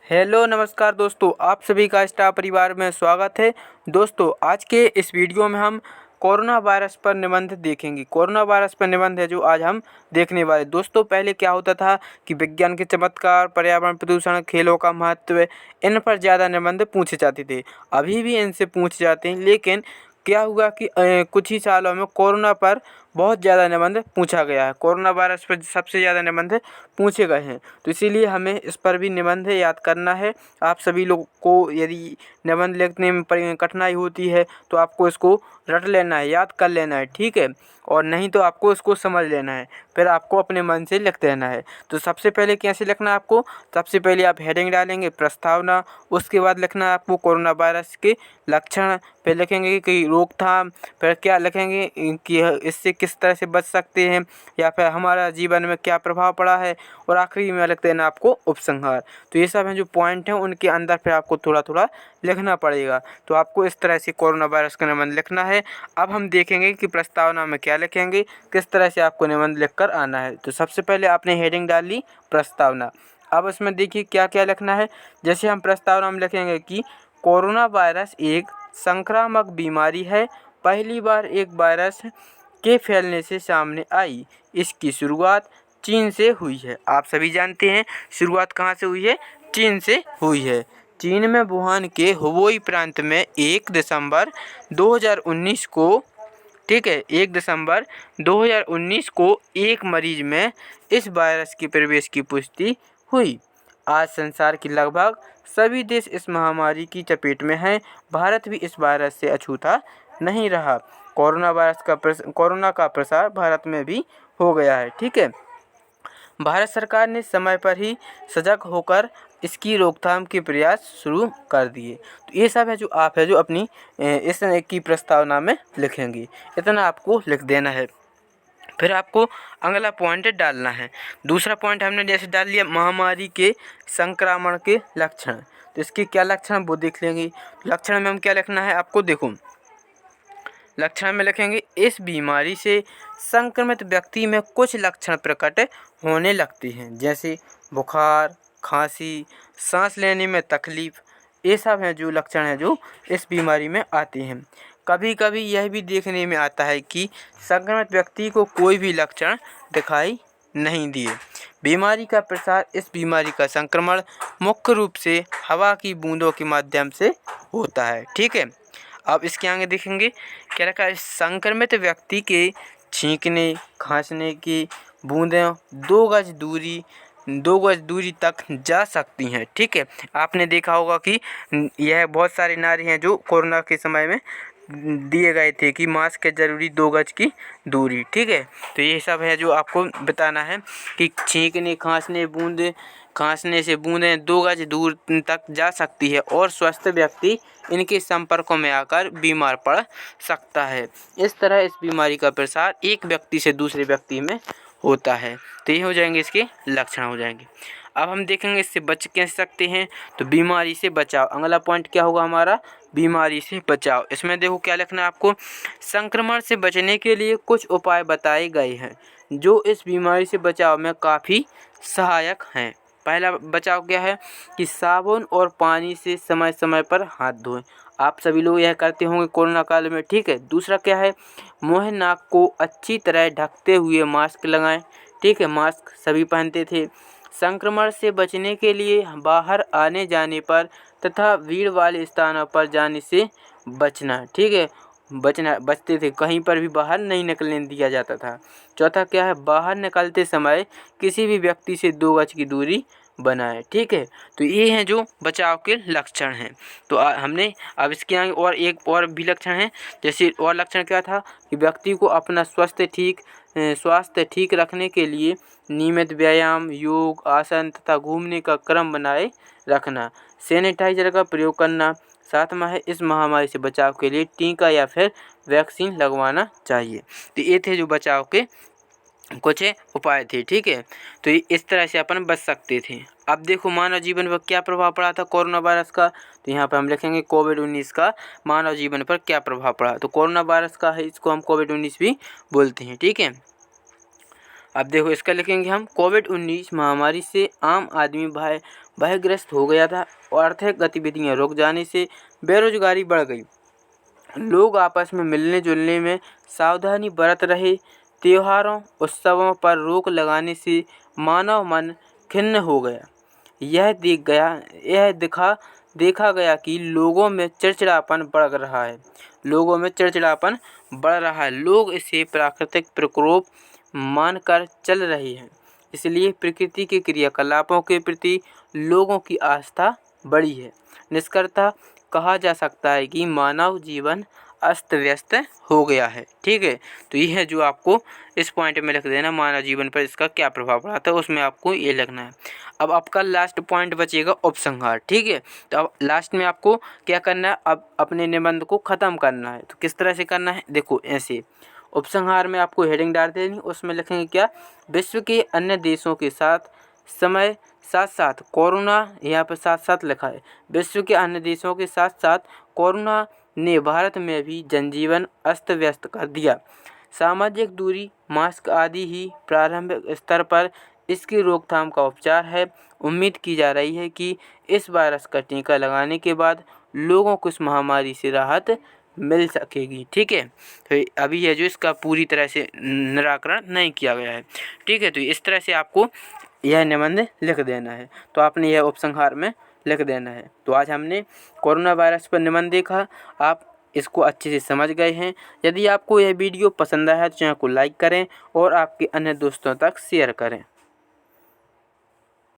Hello नमस्कार दोस्तों, आप सभी का स्टार परिवार में स्वागत है। दोस्तों, आज के इस वीडियो में हम कोरोना वायरस पर निबंध देखेंगे। कोरोना वायरस पर निबंध है जो आज हम देखने वाले। दोस्तों, पहले क्या होता था कि विज्ञान के चमत्कार, पर्यावरण प्रदूषण, खेलों का महत्व, इन पर ज़्यादा निबंध पूछे जाते थे। अभी भी इनसे पूछे जाते हैं, लेकिन क्या हुआ कि कुछ ही सालों में कोरोना पर बहुत ज़्यादा निबंध पूछा गया है। कोरोना वायरस पर सबसे ज़्यादा निबंध पूछे गए हैं, तो इसीलिए हमें इस पर भी निबंध याद करना है। आप सभी लोग को यदि निबंध लिखने में कठिनाई होती है तो आपको इसको रट लेना है, याद कर लेना है, ठीक है। और नहीं तो आपको इसको समझ लेना है, फिर आपको अपने मन से लिख देना है। तो सबसे पहले कैसे लिखना है आपको? सबसे पहले आप हेडिंग डालेंगे प्रस्तावना, उसके बाद लिखना है आपको कोरोना वायरस के लक्षण, फिर लिखेंगे कि रोकथाम, फिर क्या लिखेंगे कि इससे किस तरह से बच सकते हैं या फिर हमारा जीवन में क्या प्रभाव पड़ा है, और आखिरी में लिख देना आपको उपसंहार। तो ये सब हैं जो पॉइंट हैं, उनके अंदर फिर आपको थोड़ा थोड़ा लिखना पड़ेगा। तो आपको इस तरह से कोरोना वायरस का निबंध लिखना है। अब हम देखेंगे कि प्रस्तावना में क्या लिखेंगे, किस तरह से आपको निबंध लिख कर आना है। तो सबसे पहले आपने हेडिंग डाल ली प्रस्तावना। अब इसमें देखिए क्या क्या लिखना है। जैसे हम प्रस्तावना में लिखेंगे कि कोरोना वायरस एक संक्रामक बीमारी है, पहली बार एक वायरस के फैलने से सामने आई। इसकी शुरुआत चीन से हुई है। आप सभी जानते हैं शुरुआत कहाँ से हुई है? चीन से हुई है। चीन में वुहान के हुबेई प्रांत में 1 दिसंबर 2019 को, ठीक है, 1 दिसंबर 2019 को एक मरीज में इस वायरस के प्रवेश की पुष्टि हुई। आज संसार के लगभग सभी देश इस महामारी की चपेट में हैं। भारत भी इस वायरस से अछूता नहीं रहा। कोरोना का प्रसार भारत में भी हो गया है, ठीक है। भारत सरकार ने समय पर ही सजग होकर इसकी रोकथाम के प्रयास शुरू कर दिए। तो ये सब है जो आप है जो अपनी इस की प्रस्तावना में लिखेंगे। इतना आपको लिख देना है। फिर आपको अगला पॉइंट डालना है। दूसरा पॉइंट हमने जैसे डाल लिया महामारी के संक्रमण के लक्षण। तो इसके क्या लक्षण वो देख लेंगे। लक्षण में हम क्या लिखना है आपको, देखो लक्षण में लिखेंगे इस बीमारी से संक्रमित व्यक्ति में कुछ लक्षण प्रकट होने लगते हैं, जैसे बुखार, खांसी, सांस लेने में तकलीफ। ये सब हैं जो लक्षण हैं जो इस बीमारी में आते हैं। कभी कभी यह भी देखने में आता है कि संक्रमित व्यक्ति को कोई भी लक्षण दिखाई नहीं दिए। बीमारी का प्रसार, इस बीमारी का संक्रमण मुख्य रूप से हवा की बूंदों के माध्यम से होता है, ठीक है। अब इसके आगे देखेंगे क्या रखा है। संक्रमित व्यक्ति के छींकने, खांसने की बूंदें 2 गज दूरी तक जा सकती हैं, ठीक है। आपने देखा होगा कि यह बहुत सारे नारे हैं जो कोरोना के समय में दिए गए थे कि मास्क है जरूरी, 2 गज की दूरी, ठीक है। तो ये सब है जो आपको बताना है कि छींकने, खांसने से बूंदें 2 गज दूर तक जा सकती है और स्वस्थ व्यक्ति इनके संपर्कों में आकर बीमार पड़ सकता है। इस तरह इस बीमारी का प्रसार एक व्यक्ति से दूसरे व्यक्ति में होता है। तो ये हो जाएंगे, इसके लक्षण हो जाएंगे। अब हम देखेंगे इससे बच कैसे सकते हैं। तो बीमारी से बचाव, अगला पॉइंट क्या होगा हमारा, बीमारी से बचाव। इसमें देखो क्या लिखना है आपको। संक्रमण से बचने के लिए कुछ उपाय बताए गए हैं जो इस बीमारी से बचाव में काफ़ी सहायक हैं। पहला बचाव क्या है कि साबुन और पानी से समय समय पर हाथ धोएं। आप सभी लोग यह करते होंगे कोरोना काल में, ठीक है। दूसरा क्या है, मुँह नाक को अच्छी तरह ढकते हुए मास्क लगाएं, ठीक है। मास्क सभी पहनते थे। संक्रमण से बचने के लिए बाहर आने जाने पर तथा भीड़ वाले स्थानों पर जाने से बचना, ठीक है। बचते थे, कहीं पर भी बाहर नहीं निकलने दिया जाता था। चौथा क्या है, बाहर निकलते समय किसी भी व्यक्ति से 2 गज की दूरी बनाए, ठीक है। तो ये हैं जो बचाव के लक्षण हैं। तो हमने अब इसके आगे और एक और भी लक्षण है। जैसे और लक्षण क्या था कि व्यक्ति को अपना स्वास्थ्य ठीक रखने के लिए नियमित व्यायाम, योग, आसन तथा घूमने का क्रम बनाए रखना, सैनिटाइजर का प्रयोग करना। 7वां है, इस महामारी से बचाव के लिए टीका या फिर वैक्सीन लगवाना चाहिए। तो ये थे जो बचाव के कुछ उपाय थे, ठीक है। तो इस तरह से अपन बच सकते थे। अब देखो मानव जीवन पर क्या प्रभाव पड़ा था कोरोना वायरस का। तो यहाँ पर हम लिखेंगे कोविड-19 का मानव जीवन पर क्या प्रभाव पड़ा। तो कोरोना वायरस का है, इसको हम कोविड-19 भी बोलते हैं, ठीक है। अब देखो इसका लिखेंगे हम, कोविड-19 महामारी से आम आदमी भयग्रस्त हो गया था और आर्थिक गतिविधियां रुक जाने से बेरोजगारी बढ़ गई। लोग आपस में मिलने जुलने में सावधानी बरत रहे। त्योहारों उत्सवों पर रोक लगाने से मानव मन खिन्न हो गया। यह देखा गया कि लोगों में चिड़चिड़ापन बढ़ रहा है। लोग इसे प्राकृतिक प्रकोप मानकर चल रहे हैं। इसलिए प्रकृति के क्रियाकलापों के प्रति लोगों की आस्था बढ़ी है। निष्कर्षतः कहा जा सकता है कि मानव जीवन अस्त व्यस्त हो गया है। ठीक है, तो ये है जो आपको इस पॉइंट में लिख देना, मानव जीवन पर इसका क्या प्रभाव पड़ा था, उसमें आपको ये लिखना है। अब आपका लास्ट पॉइंट बचेगा उपसंहार। ठीक है, तो अब लास्ट में आपको क्या करना है, अब अपने निबंध को ख़त्म करना है। तो किस तरह से करना है, देखो ऐसे उपसंहार में आपको हेडिंग डाल देनी, उसमें लिखेंगे क्या, विश्व के अन्य देशों के साथ साथ कोरोना, यहाँ पर साथ लिखा है, विश्व के अन्य देशों के साथ साथ कोरोना ने भारत में भी जनजीवन अस्त व्यस्त कर दिया। सामाजिक दूरी, मास्क आदि ही प्रारंभिक स्तर पर इसकी रोकथाम का उपचार है। उम्मीद की जा रही है कि इस वायरस का टीका लगाने के बाद लोगों को इस महामारी से राहत मिल सकेगी। ठीक है, तो अभी है जो इसका पूरी तरह से निराकरण नहीं किया गया है। ठीक है, तो इस तरह से आपको यह निबंध लिख देना है। तो आपने यह उपसंहार में लिख देना है। तो आज हमने कोरोना वायरस पर निबंध देखा, आप इसको अच्छे से समझ गए हैं। यदि आपको यह वीडियो पसंद आया है तो चैनल को लाइक करें और आपके अन्य दोस्तों तक शेयर करें।